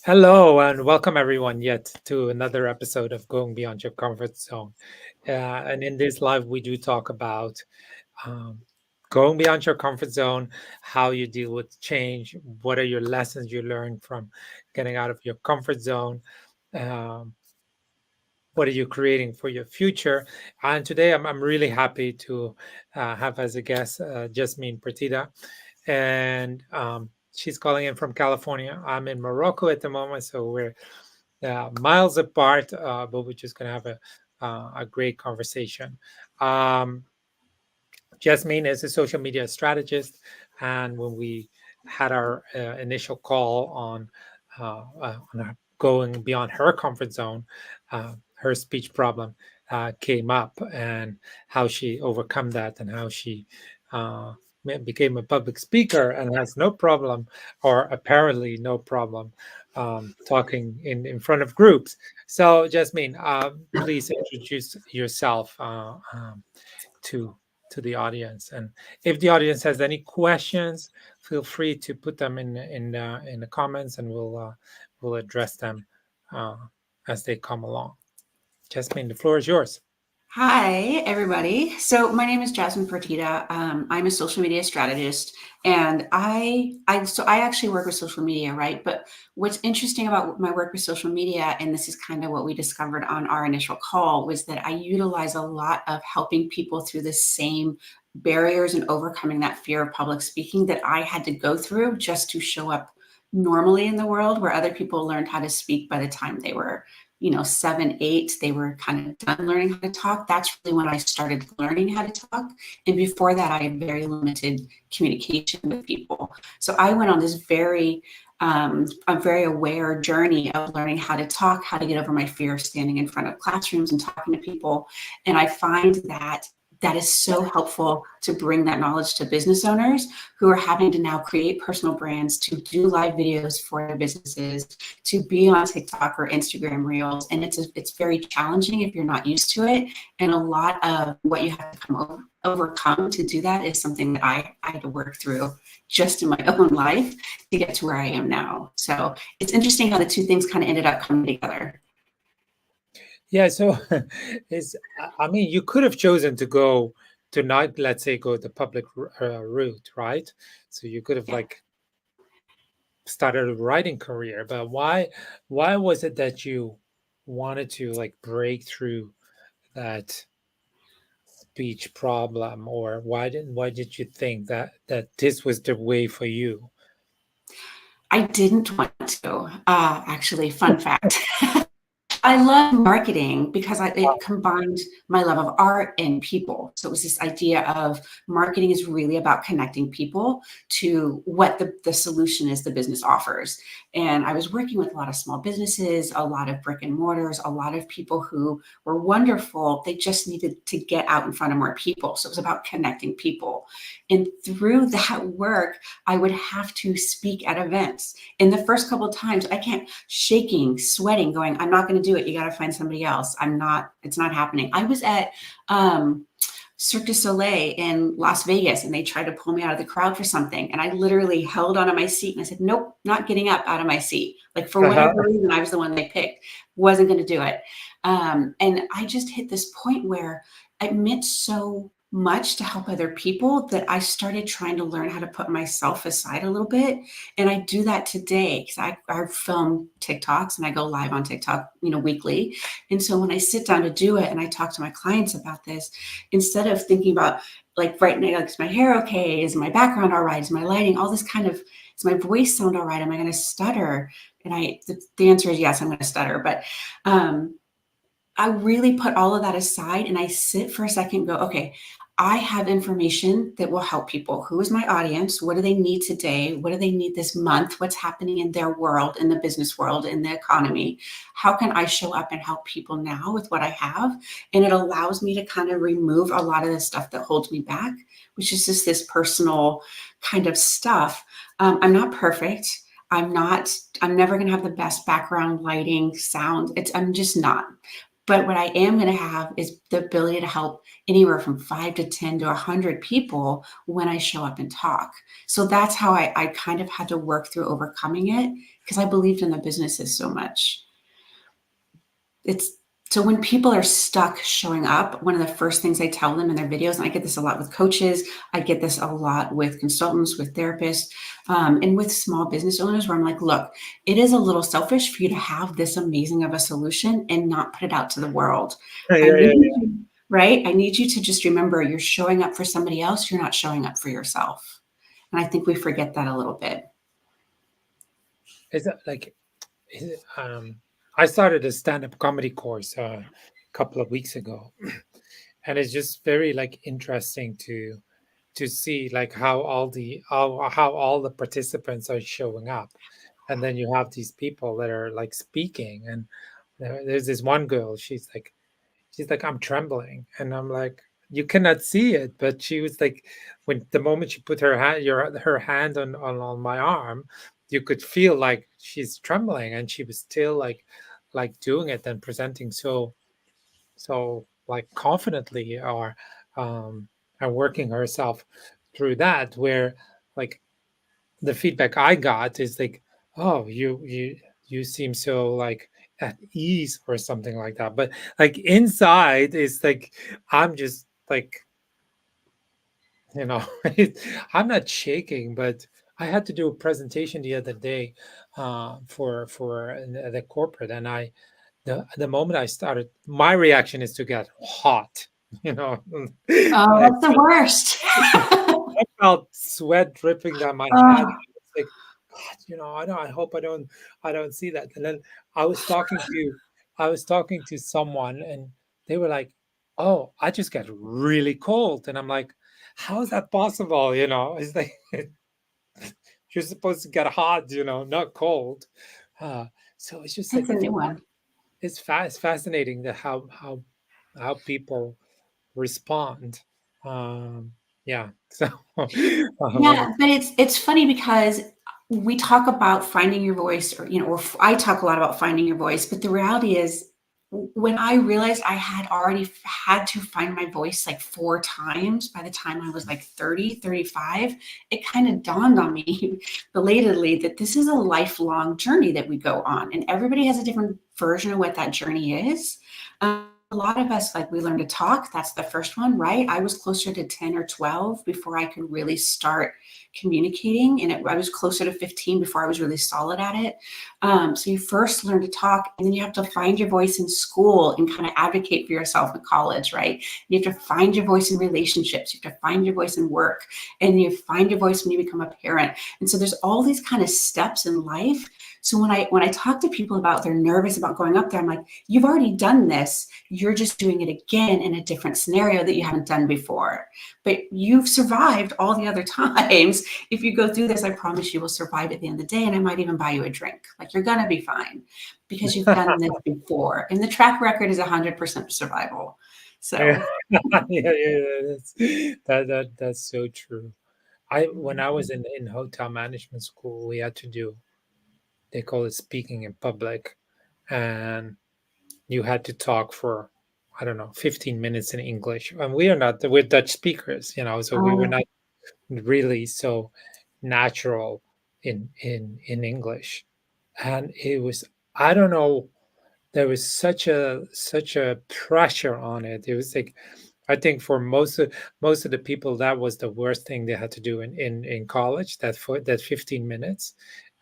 Hello and welcome everyone yet to another episode of Going Beyond Your Comfort Zone. And in this live, we do talk about um, going beyond your comfort zone, how you deal with change, what are your lessons you learned from getting out of your comfort zone, um, what are you creating for your future. And today I'm really happy to have as a guest Jasmine Partida. And she's calling in from California. I'm in Morocco at the moment, so we're miles apart, but we're just going to have a great conversation. Um, Jasmine is a social media strategist, and when we had our initial call on going beyond her comfort zone, her speech problem came up, and how she overcome that, and how she uh, became a public speaker and has no problem, or apparently no problem, talking in front of groups. So, Jasmine, please introduce yourself to to the audience. And if the audience has any questions, feel free to put them in the comments, and we'll address them uh, as they come along. Jasmine, the floor is yours. Hi, everybody. So my name is Jasmine Fertitta. I'm a social media strategist, and I actually work with social media, right? But what's interesting about my work with social media, and this is kind of what we discovered on our initial call, was that I utilize a lot of helping people through the same barriers and overcoming that fear of public speaking that I had to go through just to show up normally in the world, where other people learned how to speak by the time they were 7, 8, they were kind of done learning how to talk. That's really when I started learning how to talk. And before that, I had very limited communication with people. So I went on this a very aware journey of learning how to talk, how to get over my fear of standing in front of classrooms and talking to people. And I find that that is so helpful to bring that knowledge to business owners who are having to now create personal brands, to do live videos for their businesses, to be on TikTok or Instagram Reels. And it's very challenging if you're not used to it. And a lot of what you have to overcome to do that is something that I had to work through just in my own life to get to where I am now. So it's interesting how the two things kind of ended up coming together. Yeah, so I mean, you could have chosen to go to not, let's say, go the public route, right? So you could have Yeah. like started a writing career, but why was it that you wanted to like break through that speech problem, or why did you think that this was the way for you? I didn't want to. Actually, fun fact. I love marketing because it combined my love of art and people. So it was this idea of marketing is really about connecting people to what the solution is the business offers. And I was working with a lot of small businesses, a lot of brick and mortars, a lot of people who were wonderful. They just needed to get out in front of more people. So it was about connecting people. And through that work, I would have to speak at events. And the first couple of times I can't shaking, sweating, going, I'm not going to do it. You got to find somebody else. It's not happening. I was at Cirque du Soleil in Las Vegas, and they tried to pull me out of the crowd for something. And I literally held onto my seat and I said, nope, not getting up out of my seat. Like for Uh-huh. whatever reason, I was the one they picked, wasn't going to do it. And I just hit this point where it meant so much to help other people that I started trying to learn how to put myself aside a little bit. And I do that today because I film TikToks and I go live on TikTok, weekly. And so when I sit down to do it and I talk to my clients about this, instead of thinking about like right now, like, is my hair okay? Is my background all right? Is my lighting, all this kind of, is my voice sound all right? Am I going to stutter? And the answer is yes, I'm going to stutter. But I really put all of that aside and I sit for a second and go, okay, I have information that will help people. Who is my audience? What do they need today? What do they need this month? What's happening in their world, in the business world, in the economy? How can I show up and help people now with what I have? And it allows me to kind of remove a lot of the stuff that holds me back, which is just this personal kind of stuff. I'm not perfect. I'm never going to have the best background lighting, sound. I'm just not. But what I am going to have is the ability to help anywhere from 5 to 10 to 100 people when I show up and talk. So that's how I kind of had to work through overcoming it because I believed in the businesses so much. It's so when people are stuck showing up, one of the first things I tell them in their videos, and I get this a lot with coaches, I get this a lot with consultants, with therapists, and with small business owners, where I'm like, look, it is a little selfish for you to have this amazing of a solution and not put it out to the world. Yeah, I yeah, need yeah. you, right? I need you to just remember you're showing up for somebody else, you're not showing up for yourself. And I think we forget that a little bit. Is it like is it, I started a stand-up comedy course a couple of weeks ago, and it's just very like interesting to see like how all the participants are showing up, and then you have these people that are like speaking, and there's this one girl. She's like, I'm trembling, and I'm like, you cannot see it, but she was like, when the moment she put her hand on my arm, you could feel like she's trembling, and she was still like doing it and presenting so like confidently, or um and working herself through that, where like the feedback I got is like, oh, you seem so like at ease or something like that. But like inside it's like I'm just like, you know, I'm not shaking, but I had to do a presentation the other day for the corporate, and the moment I started, my reaction is to get hot, you know. Oh, I that's the worst. I felt sweat dripping down my head. Oh, It's like, God, I hope I don't see that. And then I was talking to, I was talking to someone, and they were like, "Oh, I just get really cold," and I'm like, "How is that possible?" It's like you're supposed to get hot, not cold. Uh, so it's just it's like a new one. it's fascinating that how people respond. Yeah. So when Yeah, but it's funny because we talk about finding your voice, or I talk a lot about finding your voice, but the reality is when I realized I had already had to find my voice like 4 times by the time I was like 30, 35, it kind of dawned on me belatedly that this is a lifelong journey that we go on, and everybody has a different version of what that journey is. A lot of us, like, we learn to talk. That's the first one, right? I was closer to 10 or 12 before I could really start communicating. And I was closer to 15 before I was really solid at it. So you first learn to talk, and then you have to find your voice in school and kind of advocate for yourself in college, right? You have to find your voice in relationships. You have to find your voice in work, and you find your voice when you become a parent. And so there's all these kind of steps in life. So when I talk to people about they're nervous about going up there, I'm like, you've already done this. You're just doing it again in a different scenario that you haven't done before. But you've survived all the other times. If you go through this, I promise you will survive at the end of the day. And I might even buy you a drink. Like, you're going to be fine because you've done this before. And the track record is 100% survival. yeah, So, yeah, yeah, that's so true. I When I was in hotel management school, we had to do, they call it speaking in public, and you had to talk for, I don't know, 15 minutes in English. And we're Dutch speakers, so we were um, not really so natural in English. And it was, I don't know, there was such a pressure on it. It was like, I think for most of the people, that was the worst thing they had to do in college, that 15 minutes.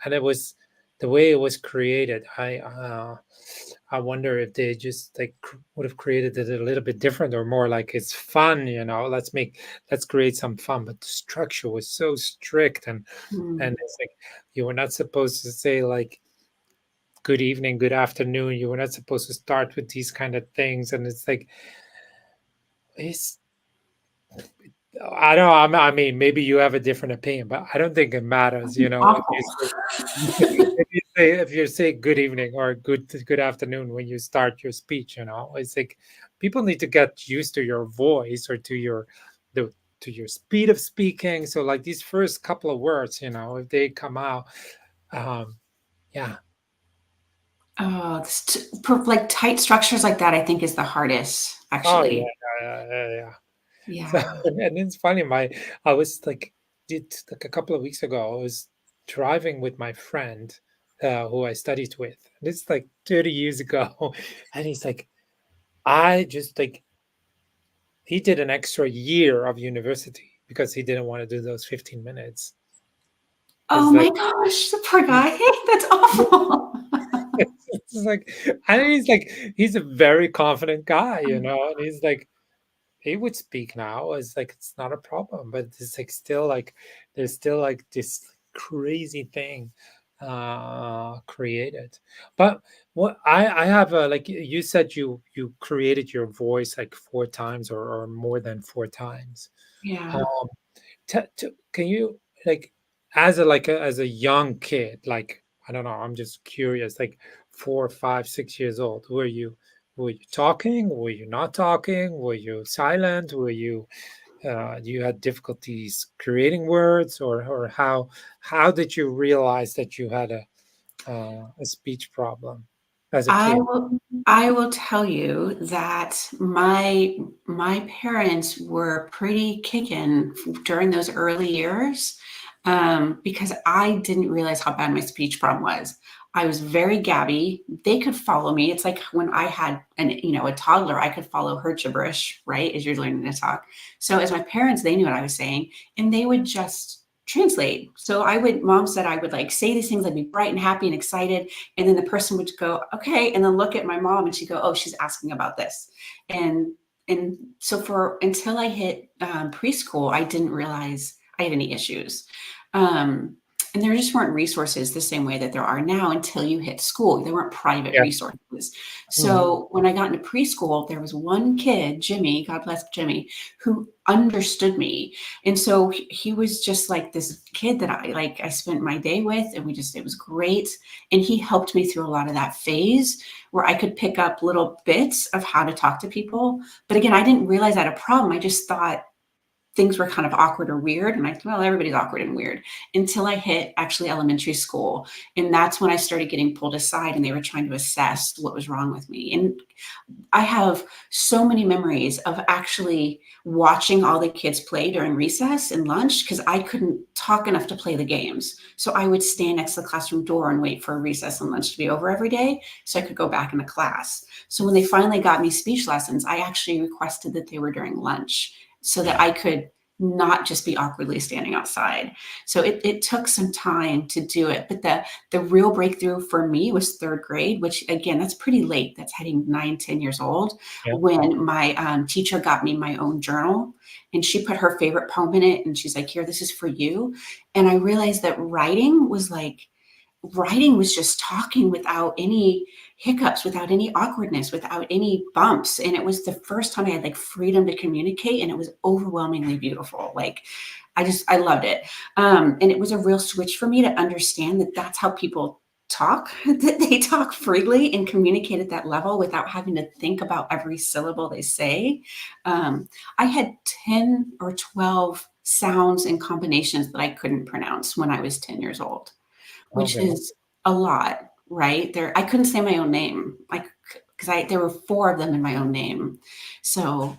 And it was the way it was created. I wonder if they just like would have created it a little bit different, or more like it's fun, let's create some fun. But the structure was so strict, and hmm. it's like you were not supposed to say like good evening, good afternoon. You were not supposed to start with these kind of things, and it's like it's. I don't know. I mean, maybe you have a different opinion, but I don't think it matters. If you Awful. say if you say good evening or good afternoon when you start your speech, it's like people need to get used to your voice, or the to your speed of speaking. So like these first couple of words, if they come out, um, yeah, Oh, like tight structures like that, I think is the hardest, Oh yeah, actually. yeah. So Yeah. and it's funny, I was like did like a couple of weeks ago, I was driving with my friend who I studied with. And it's like 30 years ago. And he's like, I just like he did an extra year of university because he didn't want to do those 15 minutes. Oh It's like my gosh, the poor guy. That's awful. it's like and he's a very confident guy, you know, and he's like he would speak now. It's like it's not a problem, but it's like still like there's still like this crazy thing created. But what I have a like you said you created your voice like four times or more than four times. Yeah. Um can you like as a young kid, like I don't know, I'm just curious, like 4, 5, 6 years old, were you talking? Were you not talking? Were you silent? Were you had difficulties creating words, or how did you realize that you had a speech problem as a I kid? will I will tell you that my parents were pretty kicking during those early years, because I didn't realize how bad my speech problem was. I was very gabby. They could follow me. It's like when I had a toddler, I could follow her gibberish, right, as you're learning to talk. So as my parents, they knew what I was saying, and they would just translate. So mom said I would like say these things, I'd be bright and happy and excited, and then the person would go, okay, and then look at my mom and she'd go, oh, she's asking about this. And and so for until I hit preschool, I didn't realize I had any issues. And there just weren't resources the same way that there are now until you hit school. There weren't private Yeah. resources. Mhm. So when I got into preschool, there was one kid, Jimmy, God bless Jimmy, who understood me. And so he was just like this kid that I spent my day with, and it was great. And he helped me through a lot of that phase where I could pick up little bits of how to talk to people. But again, I didn't realize I had a problem. I just thought things were kind of awkward or weird. And I thought, well, everybody's awkward and weird until I hit actually elementary school. And that's when I started getting pulled aside and they were trying to assess what was wrong with me. And I have so many memories of actually watching all the kids play during recess and lunch because I couldn't talk enough to play the games. So I would stand next to the classroom door and wait for recess and lunch to be over every day so I could go back into class. So when they finally got me speech lessons, I actually requested that they were during lunch so that I could not just be awkwardly standing outside. So it took some time to do it. But the real breakthrough for me was third grade, which again, that's pretty late. That's heading 9, 10 years old, Yeah. when my teacher got me my own journal and she put her favorite poem in it. And she's like, here, this is for you. And I realized that writing was just talking without any hiccups, without any awkwardness, without any bumps. And it was the first time I had like freedom to communicate, and it was overwhelmingly beautiful. Like I loved it. And it was a real switch for me to understand that that's how people talk, that they talk freely and communicate at that level without having to think about every syllable they say. I had 10 or 12 sounds and combinations that I couldn't pronounce when I was 10 years old, which Okay. is a lot, right? I couldn't say my own name, like because I there were four of them in my own name. So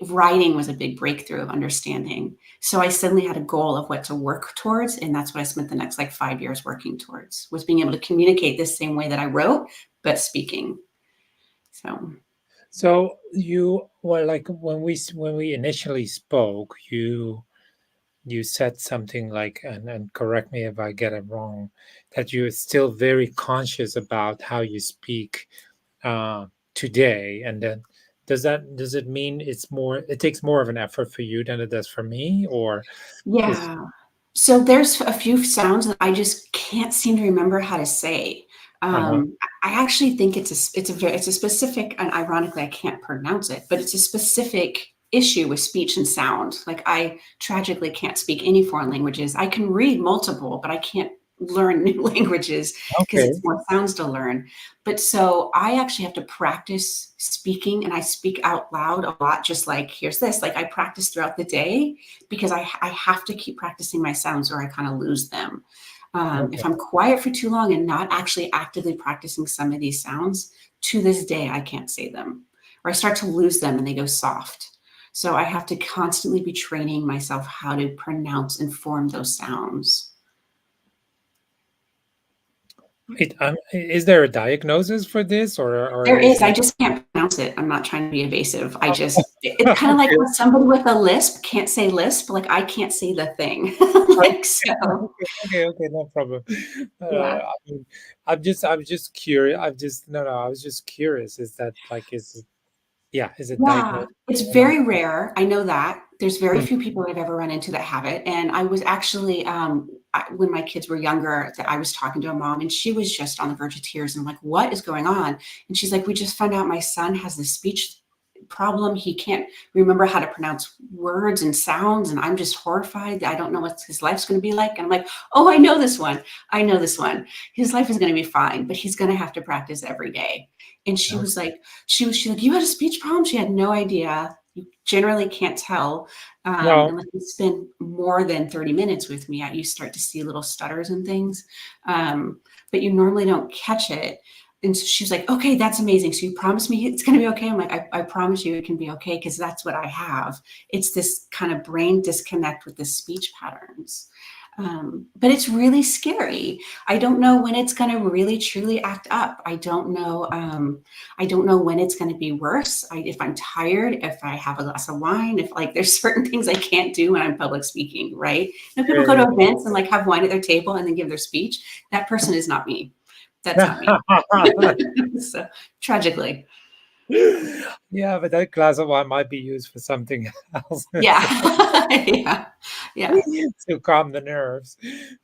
writing was a big breakthrough of understanding. So I suddenly had a goal of what to work towards, and that's what I spent the next like 5 years working towards, was being able to communicate the same way that I wrote, but speaking. So So you well, like when we initially spoke, you said something like, and correct me if I get it wrong, that you're still very conscious about how you speak today, and then does it mean it takes more of an effort for you than it does for me, or is yeah. So there's a few sounds that I just can't seem to remember how to say. uh-huh. I actually think it's a specific, and ironically, I can't pronounce it, but it's a specific issue with speech and sound. Like I tragically can't speak any foreign languages. I can read multiple, but I can't learn new languages because Okay. it's more sounds to learn. But so I actually have to practice speaking, and I speak out loud a lot, just like here's this. Like I practice throughout the day because I have to keep practicing my sounds or I kind of lose them. Okay. If I'm quiet for too long and not actually actively practicing some of these sounds, to this day, I can't say them, or I start to lose them and they go soft. So I have to constantly be training myself how to pronounce and form those sounds. Is there a diagnosis for this, or There is is, I it? just can't pronounce it. I'm not trying to be evasive. I just, it's kind of like Okay. when somebody with a lisp can't say lisp, like I can't say the thing. Okay. Like, so, Okay, no problem. yeah. I mean, I'm just curious. No, I was just curious. Is that like, yeah, is it Yeah, diagnosed? it's You know? very rare. I know that. There's very Mm. few people I've ever run into that have it. And I was actually, when my kids were younger, that I was talking to a mom and she was just on the verge of tears. And I'm like, what is going on? And she's like, we just found out my son has this speech problem. He can't remember how to pronounce words and sounds. And I'm just horrified. I don't know what his life's going to be like. And I'm like, oh, I know this one. I know this one. His life is going to be fine, but he's going to have to practice every day. And she Okay. was like, she's like, you had a speech problem? She had no idea. You generally can't tell No, unless you spend more than 30 minutes with me. You start to see little stutters and things, but you normally don't catch it. And so she was like, okay, that's amazing. So you promise me it's going to be okay? I'm like, I promise you it can be okay because that's what I have. It's this kind of brain disconnect with the speech patterns. But it's really scary. I don't know when it's going to really truly act up. I don't know. I don't know when it's going to be worse. If I'm tired, if I have a glass of wine, if like there's certain things I can't do when I'm public speaking, right? You know, people go yeah, to events and like have wine at their table and then give their speech. That person is not me. That's not me. yeah. So tragically. Yeah, but that glass of wine might be used for something else. Yeah. Yeah. Yeah. To calm the nerves.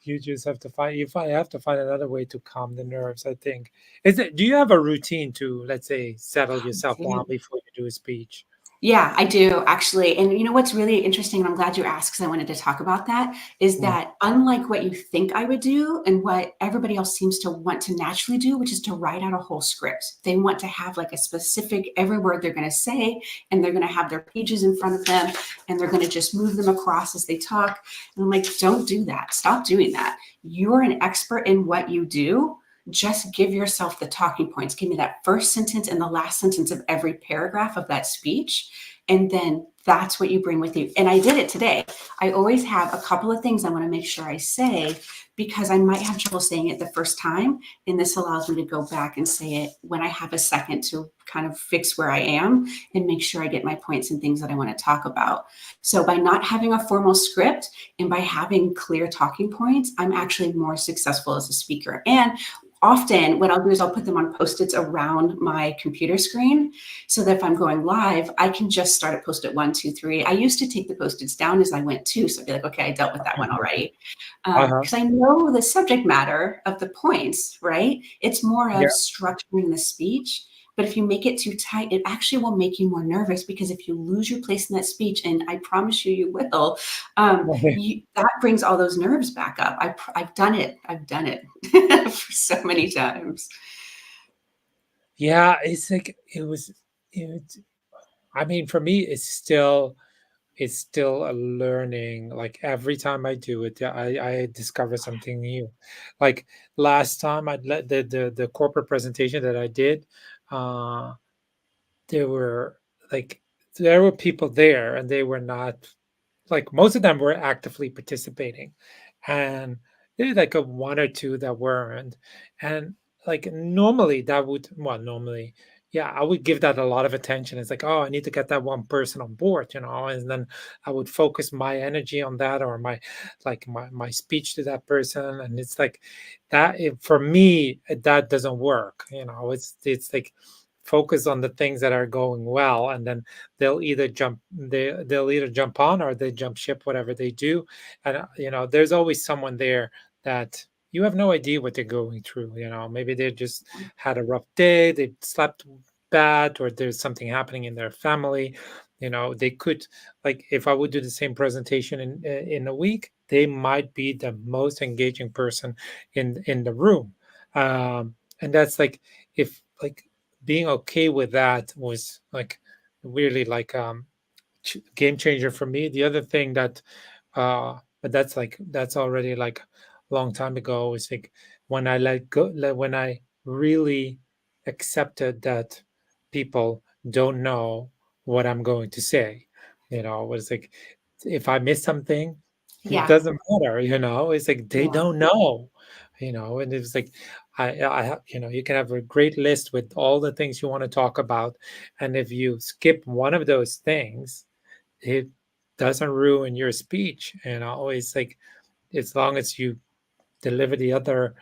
You just have to find you find have to find another way to calm the nerves, I think. Is it do you have a routine to, let's say, settle yourself down before you do a speech? Yeah, I do actually. And you know what's really interesting, and I'm glad you asked because I wanted to talk about that, is Mm. that unlike what you think I would do and what everybody else seems to want to naturally do, which is to write out a whole script. They want to have like a specific every word they're going to say, and they're going to have their pages in front of them, and they're going to just move them across as they talk. And I'm like, don't do that. Stop doing that. You're an expert in what you do. Just give yourself the talking points. Give me that first sentence and the last sentence of every paragraph of that speech. And then that's what you bring with you. And I did it today. I always have a couple of things I want to make sure I say because I might have trouble saying it the first time. And this allows me to go back and say it when I have a second to kind of fix where I am and make sure I get my points and things that I want to talk about. So by not having a formal script and by having clear talking points, I'm actually more successful as a speaker. And often what I'll do is I'll put them on post-its around my computer screen so that if I'm going live, I can just start at post-it 1, 2, 3. I used to take the post-its down as I went too. So I'd be like, okay, I dealt with that one already. Uh-huh. Because I know the subject matter of the points, right? It's more of Yeah. structuring the speech. But if you make it too tight, it actually will make you more nervous because if you lose your place in that speech, and I promise you, you will, that brings all those nerves back up. I've done it. I've done it for so many times. Yeah, it's like it, I mean, for me, it's still a learning. Like every time I do it, yeah, I discover something new. Like last time I let the corporate presentation that I did, uh there were like there were people there and they were not, like, most of them were actively participating, and there's like a one or two that weren't. And like normally that would, well, normally, yeah, I would give that a lot of attention. It's like, oh, I need to get that one person on board, and then I would focus my energy on that, or my speech to that person. And it's like that for me, that doesn't work. It's like focus on the things that are going well, and then they'll either jump on or they jump ship, whatever they do. And there's always someone there that you have no idea what they're going through. Maybe they just had a rough day, they slept bad, or there's something happening in their family. They could, like, if I would do the same presentation in a week, they might be the most engaging person in the room. And that's like, if like being okay with that was like really like game changer for me. The other thing that but that's already like long time ago. It's like when I let go, when I really accepted that people don't know what I'm going to say. It was like if I miss something, it Yeah. doesn't matter. It's like they Yeah. don't know. And it's like I have, you can have a great list with all the things you want to talk about, and if you skip one of those things, it doesn't ruin your speech. It's like as long as you deliver the other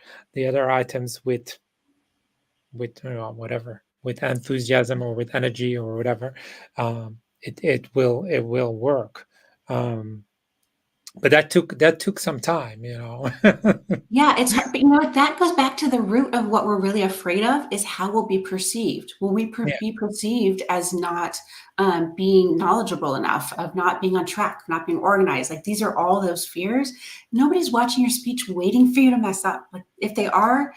items with whatever, with enthusiasm or with energy or whatever, it will work. um but that took some time. Yeah, it's hard, but you know what? That goes back to the root of what we're really afraid of is how we'll be perceived. Will we Yeah, be perceived as not being knowledgeable enough, of not being on track, not being organized? Like these are all those fears. Nobody's watching your speech waiting for you to mess up. Like if they are,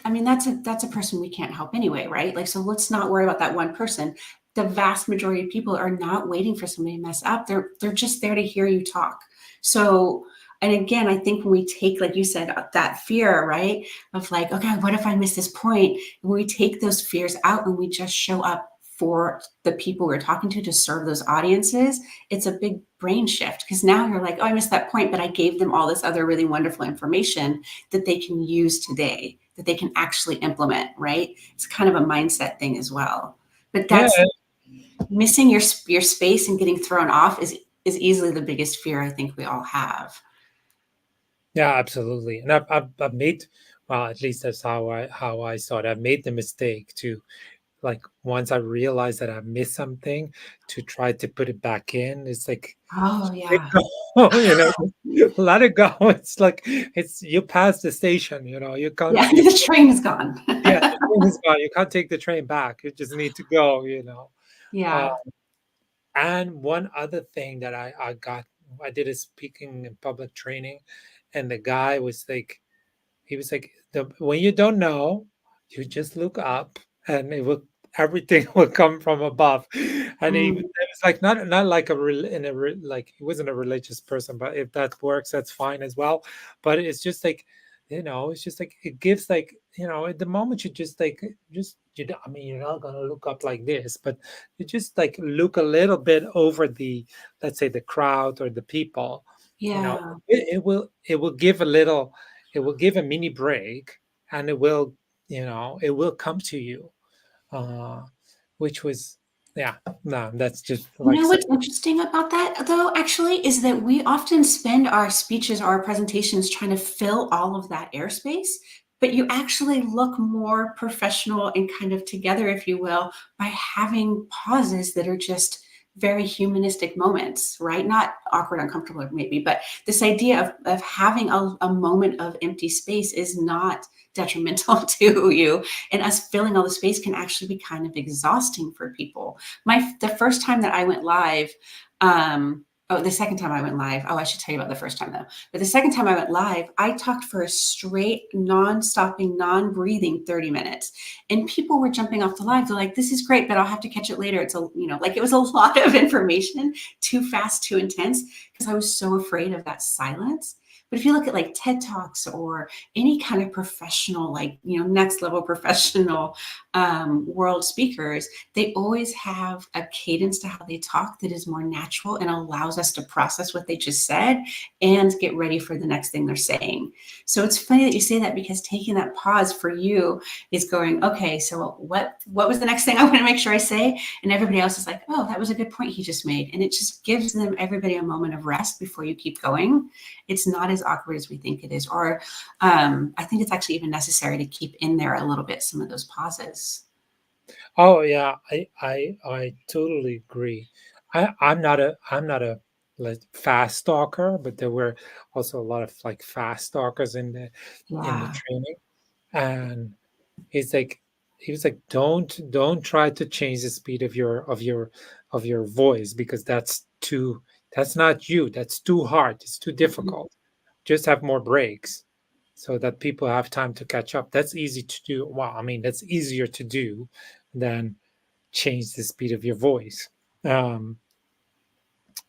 I mean, that's a person we can't help anyway, right? Like, so let's not worry about that one person. The vast majority of people are not waiting for somebody to mess up. They're just there to hear you talk. So, and again, I think when we take, like you said, that fear, right, of like, okay, what if I miss this point? When we take those fears out and we just show up for the people we're talking to serve those audiences, it's a big brain shift because now you're like, oh, I missed that point, but I gave them all this other really wonderful information that they can use today, that they can actually implement, right? It's kind of a mindset thing as well. But yeah, that's missing your space and getting thrown off is easily the biggest fear I think we all have. yeah, absolutely. And I've made, well, at least that's how I saw it. I've made the mistake to, like, once I realize that I missed something, to try to put it back in. It's like, Oh let yeah. it go, let it go. It's like you pass the station, you can't Yeah, you the train is gone. yeah, the train is gone. You can't take the train back. You just need to go. Uh, Yeah. and one other thing that I did a speaking in public training, and the guy was like, he was like, when you don't know, you just look up, and everything will come from above. And it Mm, was like not like like he wasn't a religious person, but if that works, that's fine as well. But it's just like, it's just like it gives, like, at the moment you just like, I mean, you're not gonna look up like this, but you just like look a little bit over the, let's say, the crowd or the people. you know yeah. it will give a little, it will give a mini break, and it will come to you, uh which was, yeah, no, that's just You like know so. what's interesting about that, though, actually, is that we often spend our speeches or our presentations trying to fill all of that airspace, but you actually look more professional and kind of together, if you will, by having pauses that are just very humanistic moments, right? Not awkward, uncomfortable, maybe, but this idea of having a moment of empty space is not detrimental to you. And us filling all the space can actually be kind of exhausting for people. The first time that I went live, the second time I went live. Oh, I should tell you about the first time though. But the second time I went live, I talked for a straight, non-stopping, non-breathing 30 minutes. And people were jumping off the live. They're like, this is great, but I'll have to catch it later. It's like it was a lot of information, too fast, too intense, because I was so afraid of that silence. But if you look at like TED Talks or any kind of professional, like, next level professional world speakers, they always have a cadence to how they talk that is more natural and allows us to process what they just said and get ready for the next thing they're saying. So it's funny that you say that because taking that pause for you is going, okay, so what was the next thing I want to make sure I say? And everybody else is like, oh, that was a good point he just made. And it just gives them everybody a moment of rest before you keep going. It's not as awkward as we think it is. Or I think it's actually even necessary to keep in there a little bit some of those pauses. Oh yeah, I totally agree. I'm not a like fast talker, but there were also a lot of like fast talkers in the Yeah. training. And he's like he was like, don't try to change the speed of your voice, because that's not you, that's too hard, it's too difficult. Just have more breaks so that people have time to catch up. That's easy to do. Well, I mean, that's easier to do than change the speed of your voice. um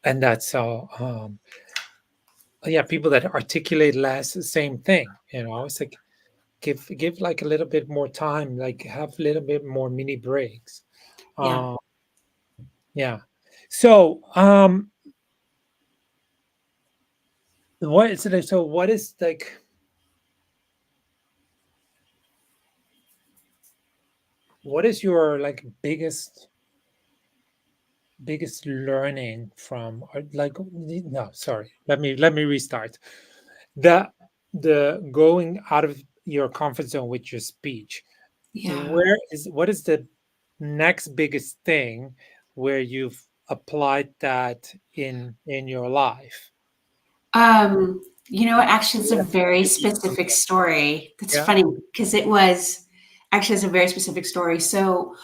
and that's all. yeah, people that articulate less, same thing. It's like give like a little bit more time, like have a little bit more mini breaks. Yeah. Uh, yeah. So, what is it? So, what is like? What is your like biggest learning from, or like, no, sorry, let me restart. The the going out of your comfort zone with your speech, Yeah. what is the next biggest thing where you've applied that in your life? You know what? Actually, it's a Yeah, very maybe specific story. That's yeah. funny because it was actually it's a very specific story. So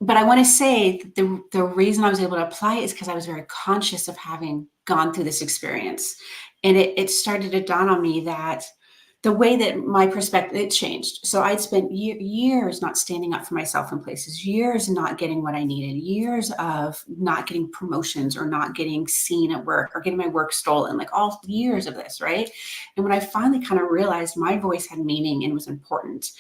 but I want to say that the reason I was able to apply it is because I was very conscious of having gone through this experience. And it started to dawn on me that the way that my perspective it changed. So I'd spent years not standing up for myself in places, years not getting what I needed, years of not getting promotions or not getting seen at work or getting my work stolen, like all years of this, right? And when I finally kind of realized my voice had meaning and was important,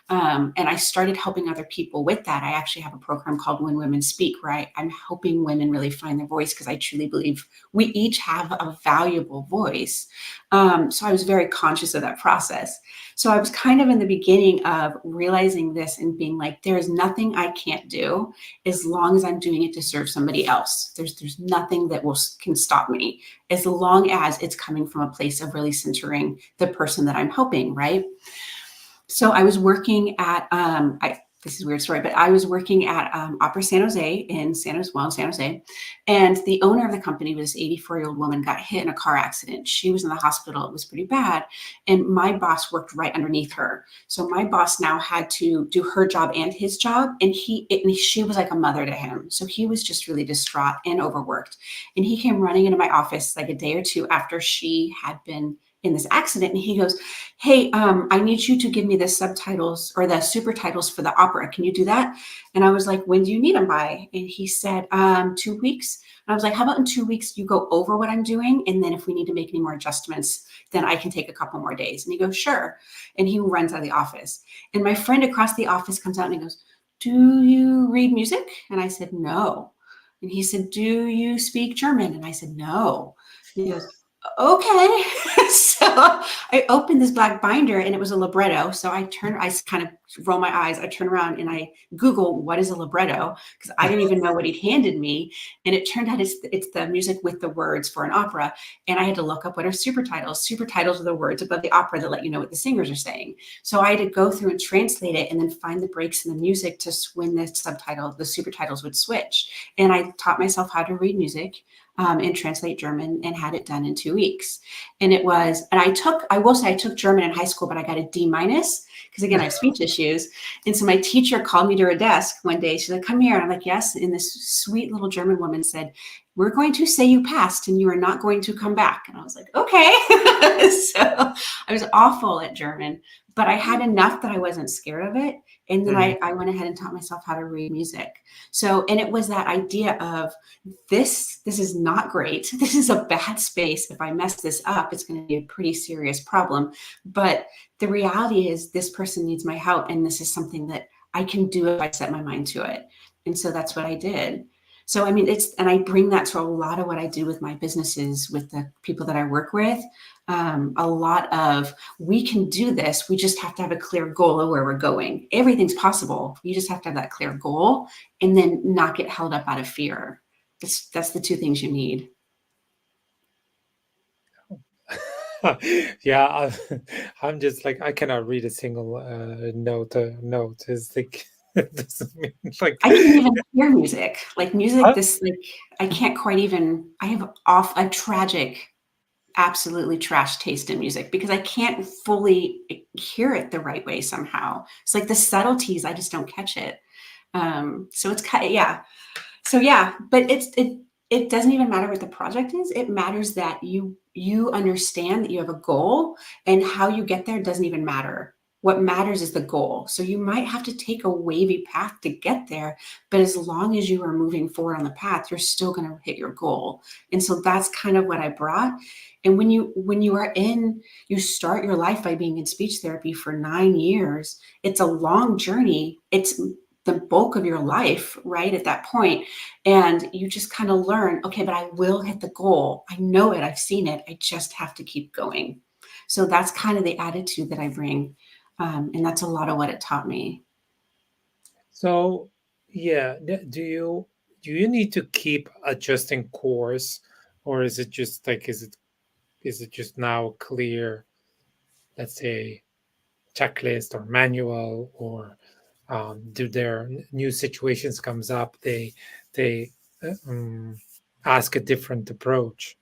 and I started helping other people with that. I actually have a program called When Women Speak, where I'm helping women really find their voice because I truly believe we each have a valuable voice. So I was very conscious of that process. So I was kind of in the beginning of realizing this and being like, there is nothing I can't do as long as I'm doing it to serve somebody else. There's nothing that can stop me as long as it's coming from a place of really centering the person that I'm helping, right? So I was working at this is a weird story, but I was working at Opera San Jose in San Jose, and the owner of the company was this 84-year-old woman got hit in a car accident. She was in the hospital. It was pretty bad, and my boss worked right underneath her. So my boss now had to do her job and his job, and she was like a mother to him. So he was just really distraught and overworked, and he came running into my office like a day or two after she had been in this accident, and he goes, hey, I need you to give me the subtitles or the super titles for the opera. Can you do that? And I was like, when do you need them by? And he said, 2 weeks. And I was like, how about in 2 weeks you go over what I'm doing? And then if we need to make any more adjustments, then I can take a couple more days. And he goes, sure. And he runs out of the office. And my friend across the office comes out and he goes, do you read music? And I said, no. And he said, do you speak German? And I said, no. And he goes, okay. So I opened this black binder and it was a libretto. So I kind of roll my eyes, I turn around and I Google what is a libretto because I didn't even know what he'd handed me. And it turned out it's the music with the words for an opera. And I had to look up what are super titles. Super titles are the words above the opera that let you know what the singers are saying. So I had to go through and translate it and then find the breaks in the music to when the super titles would switch. And I taught myself how to read music and translate German and had it done in 2 weeks. And I will say I took German in high school, but I got a D minus because again, I have speech issues. And so my teacher called me to her desk one day. She's like, come here. And I'm like, yes. And this sweet little German woman said, we're going to say you passed and you are not going to come back. And I was like, okay. So I was awful at German, but I had enough that I wasn't scared of it. And then Mhm. I went ahead and taught myself how to read music. So, and it was that idea of this is not great. This is a bad space. If I mess this up, it's going to be a pretty serious problem. But the reality is this person needs my help. And this is something that I can do if I set my mind to it. And so that's what I did. So, I mean, and I bring that to a lot of what I do with my businesses, with the people that I work with. A lot of we can do this. We just have to have a clear goal of where we're going. Everything's possible. You just have to have that clear goal and then not get held up out of fear. That's the two things you need. Yeah, I'm just like I cannot read a single note. It's like it doesn't mean like I can even hear music, like music. huh? This like I can't quite even. I have off a tragic, absolutely trash taste in music because I can't fully hear it the right way somehow. It's like the subtleties. I just don't catch it. So it's kind of yeah. So yeah, but it doesn't even matter what the project is. It matters that you understand that you have a goal and how you get there doesn't even matter. What matters is the goal. So you might have to take a wavy path to get there, but as long as you are moving forward on the path, you're still going to hit your goal. And so that's kind of what I brought. And when you are in, you start your life by being in speech therapy for 9 years. It's a long journey. It's the bulk of your life, right, at that point. And you just kind of learn, okay, but I will hit the goal. I know it. I've seen it. I just have to keep going. So that's kind of the attitude that I bring. And that's a lot of what it taught me. So, yeah, do you need to keep adjusting course, or is it just like is it just now clear, let's say, checklist or manual, or do there new situations comes up, they uh, um, ask a different approach?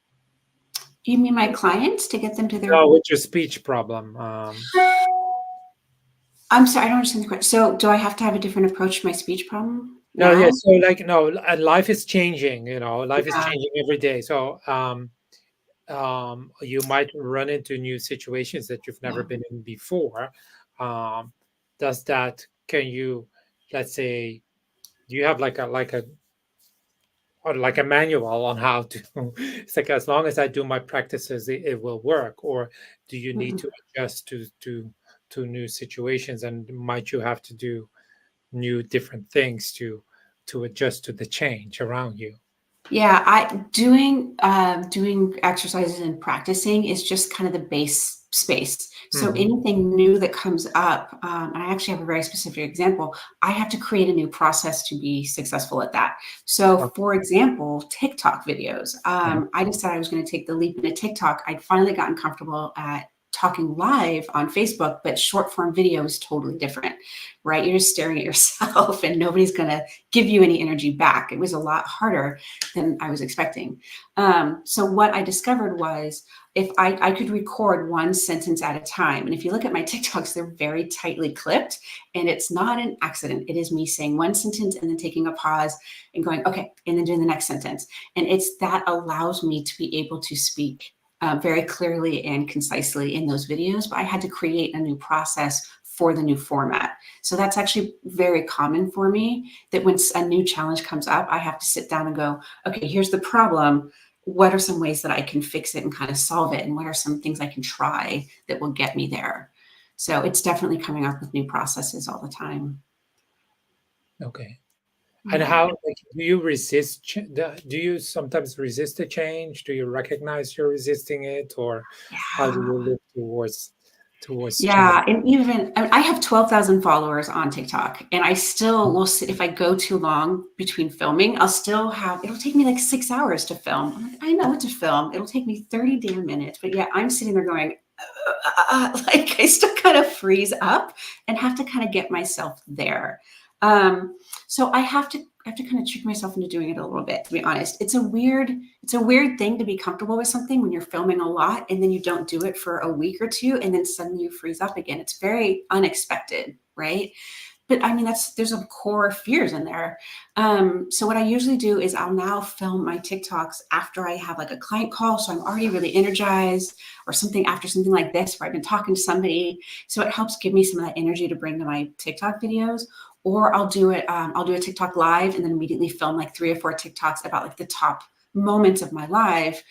You mean my clients to get them to their. No, with your speech problem. I'm sorry, I don't understand the question. So, do I have to have a different approach to my speech problem No, yeah. now? So, like, no, life is changing. Life is Yeah. changing every day. So, you might run into new situations that you've never been in before. Um, does that? Can you, let's say, do you have like a or like a manual on how to? It's like as long as I do my practices, it will work. Or do you need Mm-mm. to adjust to new situations, and might you have to do new different things to adjust to the change around you? Yeah, I doing exercises and practicing is just kind of the base space. So Hmm. anything new that comes up, and I actually have a very specific example. I have to create a new process to be successful at that. So, Okay. for example, TikTok videos. Mhm. I decided I was going to take the leap into TikTok. I'd finally gotten comfortable at talking live on Facebook, but short form video is totally different, right? You're just staring at yourself, and nobody's going to give you any energy back. It was a lot harder than I was expecting. So what I discovered was if I could record one sentence at a time, and if you look at my TikToks, they're very tightly clipped, and it's not an accident. It is me saying one sentence and then taking a pause and going, okay, and then doing the next sentence. And it's that allows me to be able to speak very clearly and concisely in those videos, but I had to create a new process for the new format. So that's actually very common for me that when a new challenge comes up, I have to sit down and go, okay, here's the problem. What are some ways that I can fix it and kind of solve it? And what are some things I can try that will get me there? So it's definitely coming up with new processes all the time. Okay. And Yeah. how, like, do you resist? Do you sometimes resist a change? Do you recognize you're resisting it, or how do you Yeah. look towards change? Yeah, and even I have 12,000 followers on TikTok, and I still Mhm. will sit if I go too long between filming, I'll still have it'll take me like 6 hours to film. I'm like, I know what to film. It'll take me 30 damn minutes, but yeah, I'm sitting there going, like I still kind of freeze up and have to kind of get myself there. Um, so I have to kind of trick myself into doing it a little bit, to be honest. It's a weird thing to be comfortable with something when you're filming a lot and then you don't do it for a week or two and then suddenly you freeze up again. It's very unexpected, right? But I mean, there's some core fears in there. So what I usually do is I'll now film my TikToks after I have like a client call, so I'm already really energized, or something after something like this where I've been talking to somebody. So it helps give me some of that energy to bring to my TikTok videos. Or I'll do it. I'll do a TikTok live and then immediately film like 3 or 4 TikToks about like the top moments of my live.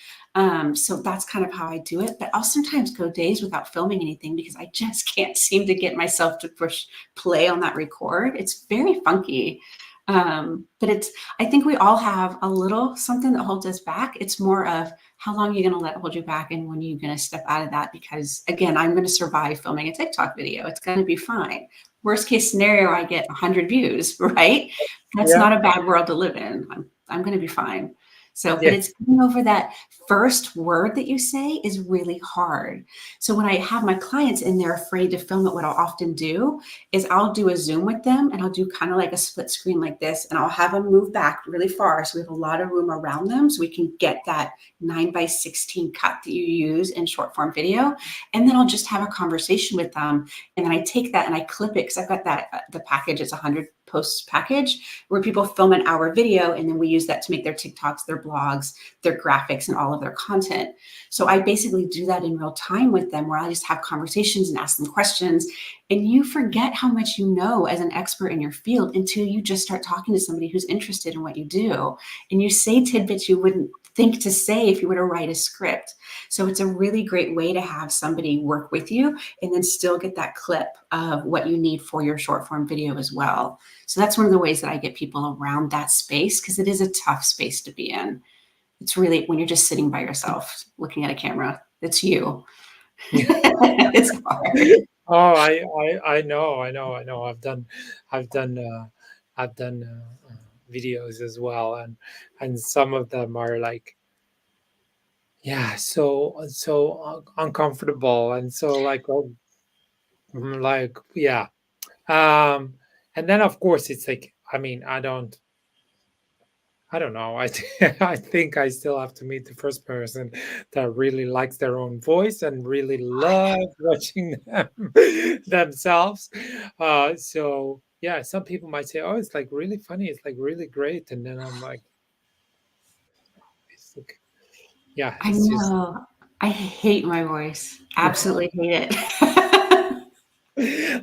So that's kind of how I do it. But I'll sometimes go days without filming anything because I just can't seem to get myself to push play on that record. It's very funky. But I think we all have a little something that holds us back. It's more of how long are you going to let hold you back and when are you going to step out of that? Because again, I'm going to survive filming a TikTok video. It's going to be fine. Worst case scenario, I get 100 views, right? That's Yeah, not a bad world to live in. I'm going to be fine. So, but yeah. it's getting over that first word that you say is really hard. So when I have my clients and they're afraid to film it, what I'll often do is I'll do a Zoom with them and I'll do kind of like a split screen like this, and I'll have them move back really far so we have a lot of room around them so we can get that 9:16 cut that you use in short form video. And then I'll just have a conversation with them. And then I take that and I clip it because I've got that the package. It's 100 post package where people film an hour video and then we use that to make their TikToks, their blogs, their graphics, and all of their content. So I basically do that in real time with them where I just have conversations and ask them questions. And you forget how much you know as an expert in your field until you just start talking to somebody who's interested in what you do. And you say tidbits you wouldn't think to say if you were to write a script. So it's a really great way to have somebody work with you and then still get that clip of what you need for your short form video as well. So that's one of the ways that I get people around that space, because it is a tough space to be in. It's really when you're just sitting by yourself looking at a camera, it's you. It's hard. Oh, I know. I've done, I've done videos as well, and some of them are like, yeah, uncomfortable, and so like, like, yeah, um, and then of course it's like, I mean, I don't know. I think I still have to meet the first person that really likes their own voice and really loves watching them themselves. So yeah, some people might say, "Oh, it's like really funny. It's like really great," and then I'm like, it's like, yeah, I it's just. know. I hate my voice. Absolutely hate it.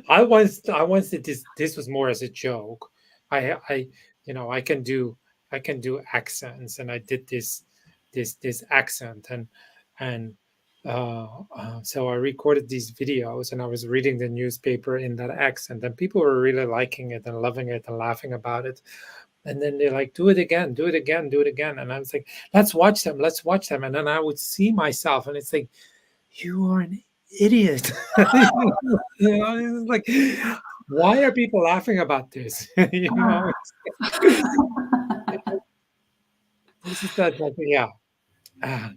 I once did this. This was more as a joke. I I can do accents, and I did this accent, and so I recorded these videos, and I was reading the newspaper in that accent, and people were really liking it and loving it and laughing about it. And then they're like, "Do it again, do it again, do it again." And I was like, let's watch them." And then I would see myself, and it's like, you are an idiot. You know, it's like, why are people laughing about this? You know, it's just that, like, yeah,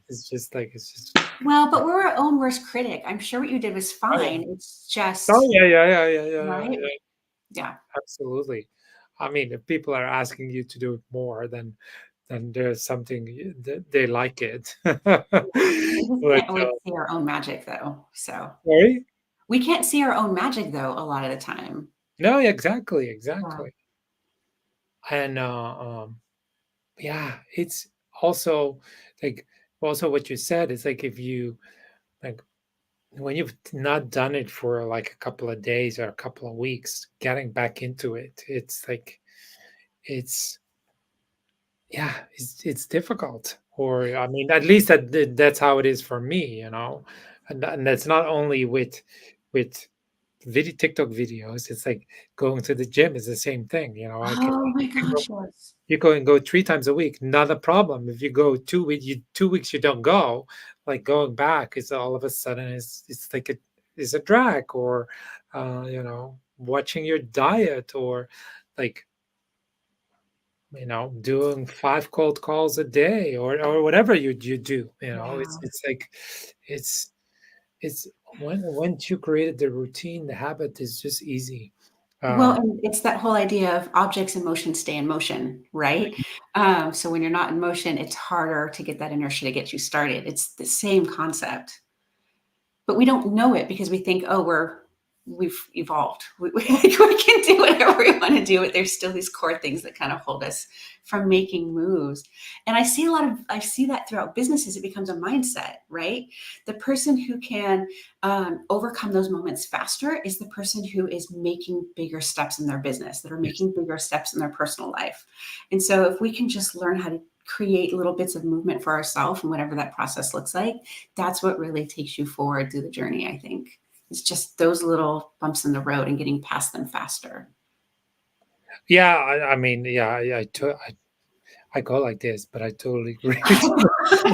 it's just like, it's just, Well, but we're our own worst critic. I'm sure what you did was oh yeah, fine. It's oh just, yeah, yeah, yeah, yeah, yeah, yeah, right? yeah, Yeah. absolutely. I mean, if people are asking you to do it more, then there's something that they like it. We just But can't always see our own magic though. So sorry, we can't see our own magic though a lot of the time. no, exactly, Yeah. exactly, and yeah, it's also like, also what you said is like, if you like, when you've not done it for like a couple of days or a couple of weeks, getting back into it, it's like, it's, yeah, it's difficult. Or I mean, at least that's how it is for me, you know. And that's not only with video TikTok videos. It's like going to the gym is the same thing, you know. Oh my I can go, gosh, yes. you go and go 3 times a week, not a problem. If you go 2 weeks you don't go, like going back is all of a sudden, it's like it's a drag. Or watching your diet, or like, doing 5 cold calls a day, or whatever you do, Yeah. it's like, it's it's when once you created the routine, the habit is just easy. Well, um and it's that whole idea of objects in motion stay in motion, right? So when you're not in motion, it's harder to get that inertia to get you started. It's the same concept. But we don't know it because we think, oh, we've evolved. We can do whatever we want to do, but there's still these core things that kind of hold us from making moves. And I see that throughout businesses. It becomes a mindset, right? The person who can overcome those moments faster is the person who is making bigger steps in their business, that are yes. making bigger steps in their personal life. And so if we can just learn how to create little bits of movement for ourselves and whatever that process looks like, that's what really takes you forward through the journey, I think. It's just those little bumps in the road and getting past them faster. Yeah, I mean, yeah, I go like this, but I totally agree with you.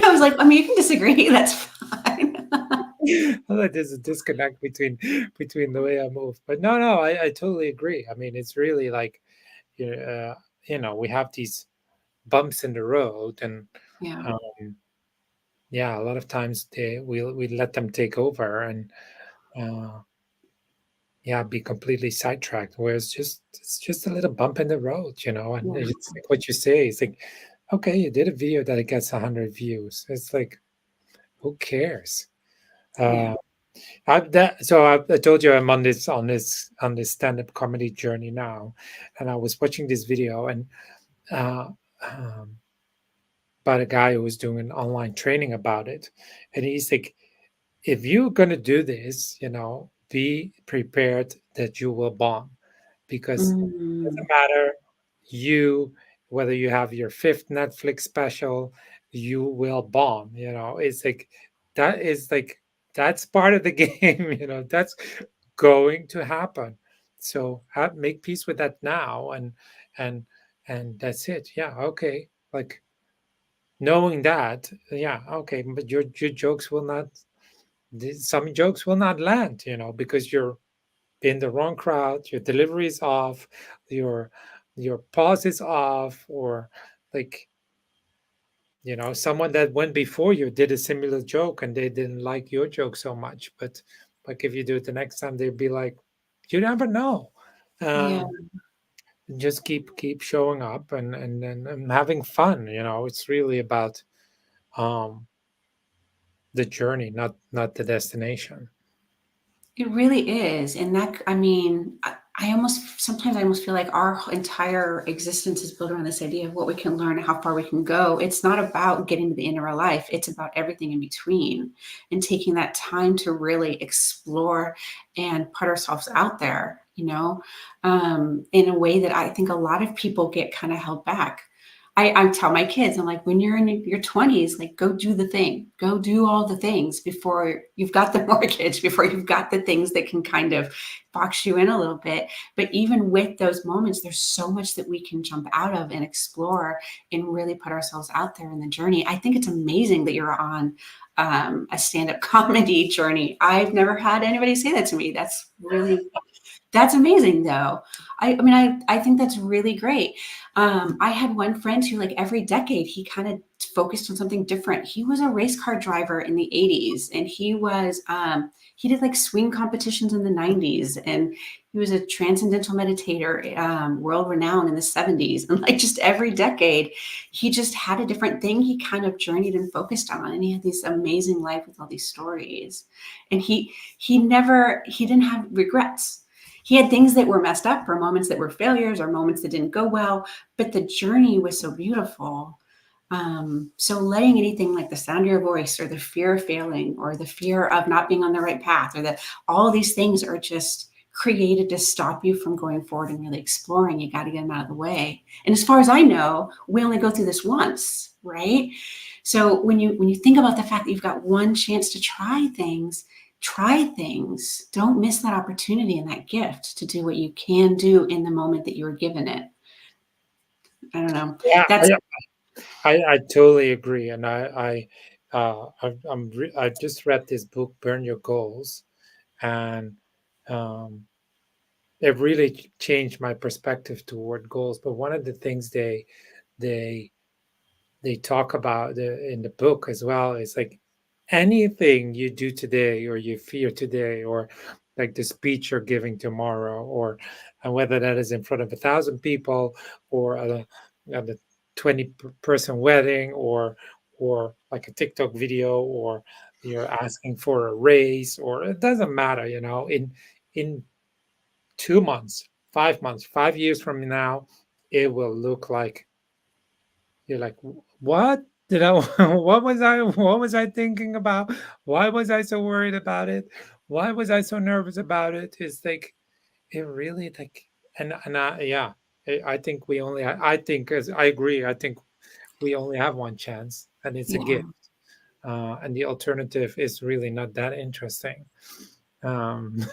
I was like, I mean, you can disagree. That's fine. Like, there's a disconnect between the way I move. But no, I totally agree. I mean, it's really like, we have these bumps in the road, and Yeah. um, yeah, a lot of times we let them take over, and uh, yeah, be completely sidetracked. Where it's just a little bump in the road, and Yeah. it's like what you say. It's like, okay, you did a video that it gets 100 views. It's like, who cares? Yeah. Uh, I told you I'm on this stand-up comedy journey now, and I was watching this video and uh, um, about a guy who was doing an online training about it, and he's like, if you're gonna do this, be prepared that you will bomb, because it Mm, doesn't matter you whether you have your fifth Netflix special, you will bomb. It's like that is like that's part of the game. That's going to happen. So make peace with that now, and and that's it. Yeah, okay. Like knowing that, yeah, okay, but your jokes will not. Some jokes will not land, because you're in the wrong crowd, your delivery is off, your your pause is off, or like someone that went before you did a similar joke and they didn't like your joke so much, but like if you do it the next time, they'd be like, you never know. yeah, um just keep showing up and having fun. It's really about um the journey, not the destination. it really is. And that, I mean, I almost, sometimes I almost feel like our entire existence is built around this idea of what we can learn and how far we can go. It's not about getting to the end of our life, it's about everything in between and taking that time to really explore and put ourselves out there, in a way that I think a lot of people get kind of held back. I tell my kids, I'm like, when you're in your 20s, like, go do the thing, go do all the things before you've got the mortgage, before you've got the things that can kind of box you in a little bit. But even with those moments, there's so much that we can jump out of and explore and really put ourselves out there in the journey. I think it's amazing that you're on a stand-up comedy journey. I've never had anybody say that to me. That's amazing, though. I mean, I think that's really great. I had one friend who, like, every decade, he kind of focused on something different. He was a race car driver in the 80s, and he did like swing competitions in the 90s, and he was a transcendental meditator, world renowned in the 70s. And like just every decade, he just had a different thing he kind of journeyed and focused on. And he had this amazing life with all these stories. And he didn't have regrets. He had things that were messed up, or moments that were failures, or moments that didn't go well, but the journey was so beautiful. So letting anything like the sound of your voice, or the fear of failing, or the fear of not being on the right path, or that all these things are just created to stop you from going forward and really exploring. You got to get them out of the way. And as far as I know, we only go through this once, right? So when you think about the fact that you've got one chance to try things. Don't miss that opportunity and that gift to do what you can do in the moment that you were given it. I don't know. Yeah, That's I totally agree, and I just read this book, Burn Your Goals, and um, it really changed my perspective toward goals. But one of the things they they talk about in the book as well is like anything you do today or you fear today, or like the speech you're giving tomorrow, or and whether that is in front of 1,000 people, or at a 20-person wedding, or like a TikTok video, or you're asking for a raise, or it doesn't matter, in 2 months, 5 months, 5 years from now, it will look like you're like, what did I? What was I thinking about? Why was I so worried about it? Why was I so nervous about it? It's like it really like, and yeah, I think we only. I think, as I agree. I think we only have one chance, and it's a yeah. gift. And the alternative is really not that interesting. Um,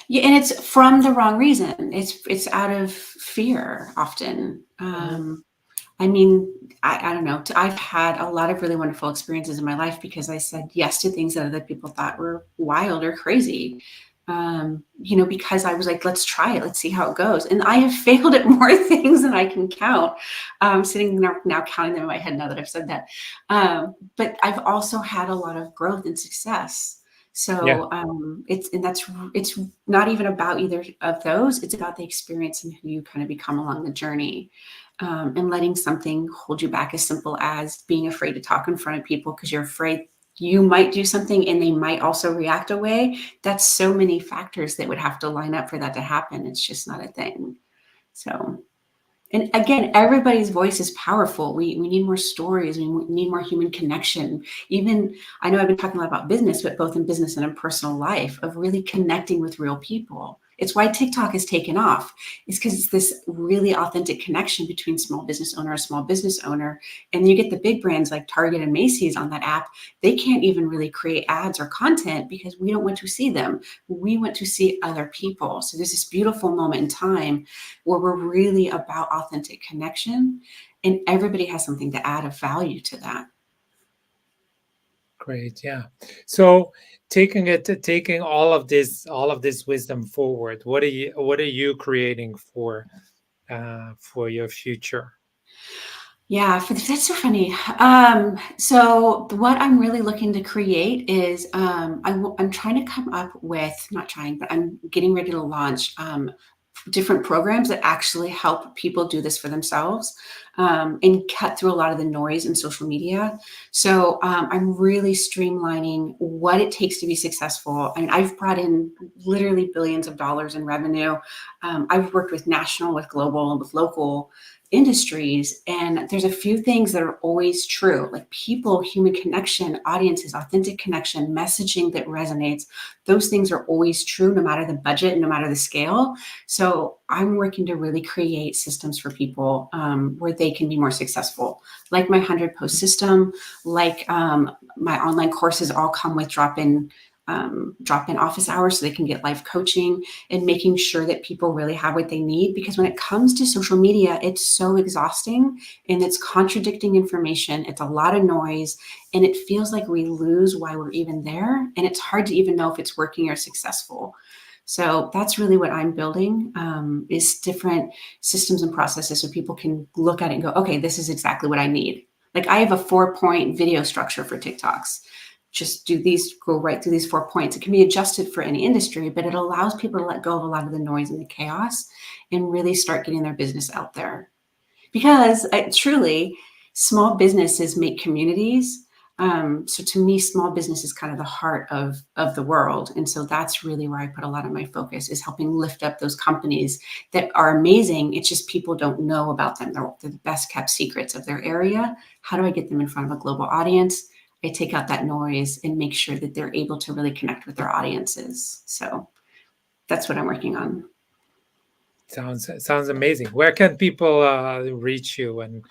Yeah, and it's from the wrong reason. It's out of fear often. mhm. I mean, I don't know. I've had a lot of really wonderful experiences in my life because I said yes to things that other people thought were wild or crazy. Because I was like, let's try it, let's see how it goes. And I have failed at more things than I can count. Sitting there now counting them in my head now that I've said that. But I've also had a lot of growth and success. Yeah, So it's not even about either of those. It's about the experience and who you kind of become along the journey, and letting something hold you back, as simple as being afraid to talk in front of people because you're afraid you might do something and they might also react a way. That's so many factors that would have to line up for that to happen. It's just not a thing. So, and again, everybody's voice is powerful. We need more stories. We need more human connection. Even, I know I've been talking a lot about business, but both in business and in personal life, of really connecting with real people. It's why TikTok has taken off. It's because it's this really authentic connection between small business owner. And you get the big brands like Target and Macy's on that app. They can't even really create ads or content because we don't want to see them. We want to see other people. So there's this beautiful moment in time where we're really about authentic connection, and everybody has something to add of value to that. Great, yeah. So taking all of this wisdom forward, what are you creating for your future? Yeah, that's so funny. So what I'm really looking to create is I'm trying to come up with, not trying, but I'm getting ready to launch different programs that actually help people do this for themselves, and cut through a lot of the noise in social media. So I'm really streamlining what it takes to be successful. I mean, I've brought in literally billions of dollars in revenue. I've worked with national, with global, and with local industries, and there's a few things that are always true, like people, human connection, audiences, authentic connection, messaging that resonates. Those things are always true no matter the budget, no matter the scale. So I'm working to really create systems for people, where they can be more successful, like my 100 post system, like my online courses all come with drop in office hours so they can get live coaching, and making sure that people really have what they need. Because when it comes to social media, it's so exhausting and it's contradicting information. It's a lot of noise, and it feels like we lose why we're even there. And it's hard to even know if it's working or successful. So that's really what I'm building, is different systems and processes so people can look at it and go, okay, this is exactly what I need. Like I have a 4-point video structure for TikToks. Just do these, go right through these 4 points. It can be adjusted for any industry, but it allows people to let go of a lot of the noise and the chaos and really start getting their business out there. Because truly, small businesses make communities. So to me, small business is kind of the heart of the world. And so that's really where I put a lot of my focus, is helping lift up those companies that are amazing. It's just people don't know about them. They're the best kept secrets of their area. How do I get them in front of a global audience? I take out that noise and make sure that they're able to really connect with their audiences. So that's what I'm working on. Sounds amazing. Where can people reach you, and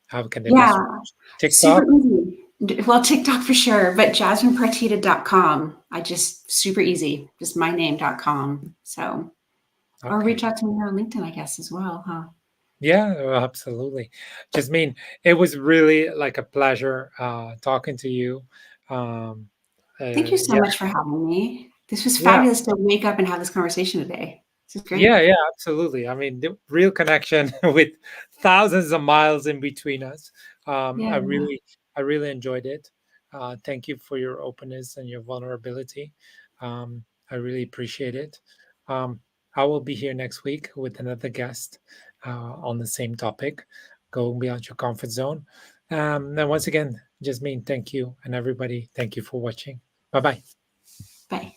how can they Yeah, best reach? super TikTok? easy. Well, TikTok for sure, but jasminepartita.com. I just super easy, just myname.com. So, or Okay. reach out to me on LinkedIn, I guess, as well, huh? Yeah, absolutely. Jasmine, it was really like a pleasure talking to you. Um, Thank you so yeah, much for having me. This was yeah, fabulous to wake up and have this conversation today. This is yeah, great. yeah, absolutely. I mean, the real connection with thousands of miles in between us. Yeah. I really enjoyed it. Thank you for your openness and your vulnerability. I really appreciate it. Um, I will be here next week with another guest on the same topic, going beyond your comfort zone. And once again, Jasmine, thank you, and everybody, thank you for watching. Bye bye. Bye.